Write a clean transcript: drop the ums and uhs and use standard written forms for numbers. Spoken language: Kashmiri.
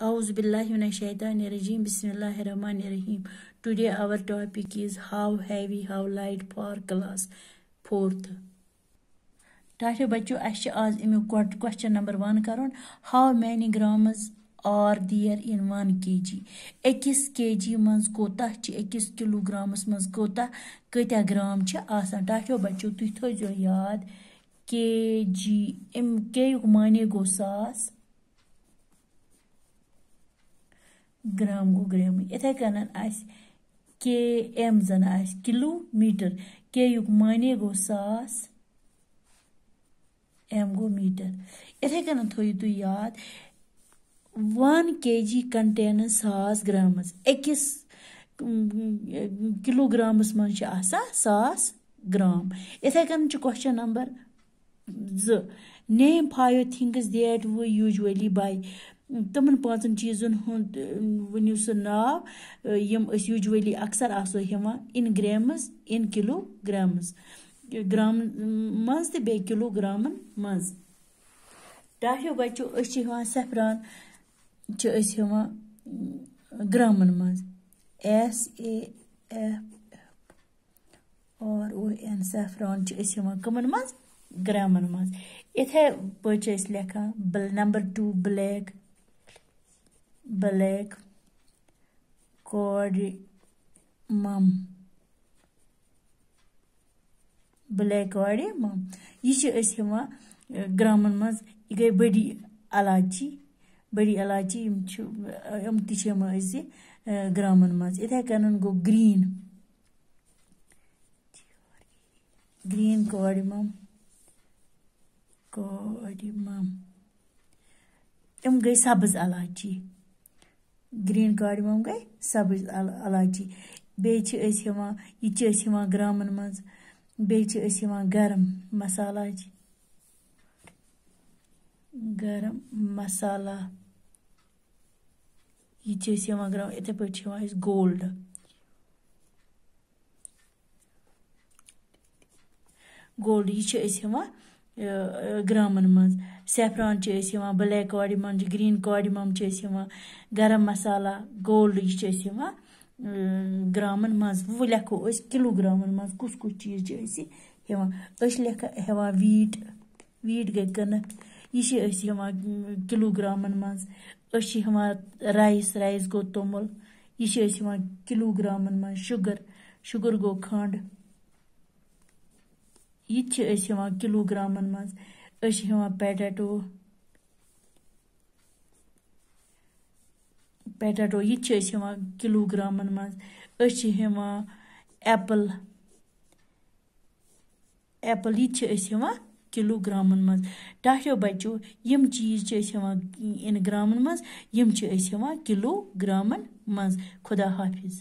Auzu billahi minash shaitanir rajim. Bismillahir rahim. Today our topic is how heavy, how light for class 4th. Tasha bachcho ashe az imi question number 1 karon. How many grams are there in 1 kg? 1 kg mans kota ch 1 kilograms mans kota kata gram ch asan. Tasha bachcho tu thojo yaad kg im k yuk mane go saas ग्राम गो ग्राम इथे कनन आस के एम जन आस किलोमीटर के युक माने गो सास एम गो मीटर इथे कनन थोय तु याद 1 kg contain सास ग्रामस 1 किलोग्रामस मन छ आसा सास ग्राम इथे कनन छ question number 2 name 5 things that we usually buy तमन 5 चीजन हुंद वनियो स नाव यम अस यूजुअली अक्सर आसो हेवा इन ग्राम्स इन किलोग्राम्स ग्राम मज ते बे किलोग्राम मज टाहियो बच्चो अस छ हेवा सफरान छ अस हेवा ग्रामन मज SAFF और ओ एन सफरान छ अस हेवा कमन मज ग्रामन मज इथे पछ अस लेखा नंबर 2 black cardamom ये छ अस हेवा ग्रामन मज ये गई बड़ी इलायची यम ति छ हेवा अस ग्रामन मज इथे कनन गो green cardamom यम गई सब्ज इलायची ग्रीन कार्डमम गई सब्ज इलायची बे छ अस हेवा ये छ अस हेवा ग्रामन मज बे छ अस हेवा गरम मसाला ये छ अस हेवा ग्राम इथे पे छ हेवा अस गोल्ड ये छ अस हेवा ग्रामन मज सैफरान छ अस हेवा ब्लैक कार्डमम ग्रीन कार्डमम छ अस हेवा गरम मसाला गोल्ड ये छ अस हेवा ग्रामन मज वो लेखो अस किलोग्रामन मज कुछ चीज छ अस हेवा अस लेखा हेवा वीट गई कनक ये छ अस हेवा किलोग्रामन मज अस छ हेवा राइस गो तोमल ये छ अस हेवा किलोग्रामन मज शुगर गो खंड ये छ अस हेवा किलोग्रामन मज अस हेवा पोटैटो ये छ अस हेवा किलोग्रामन मज अस छ हेवा एप्पल ये छ अस हेवा किलोग्रामन मज टाहियो बच्चो यम चीज छ अस हेवा इन ग्रामन मज यम छ अस हेवा किलोग्रामन मज खुदा हाफिज।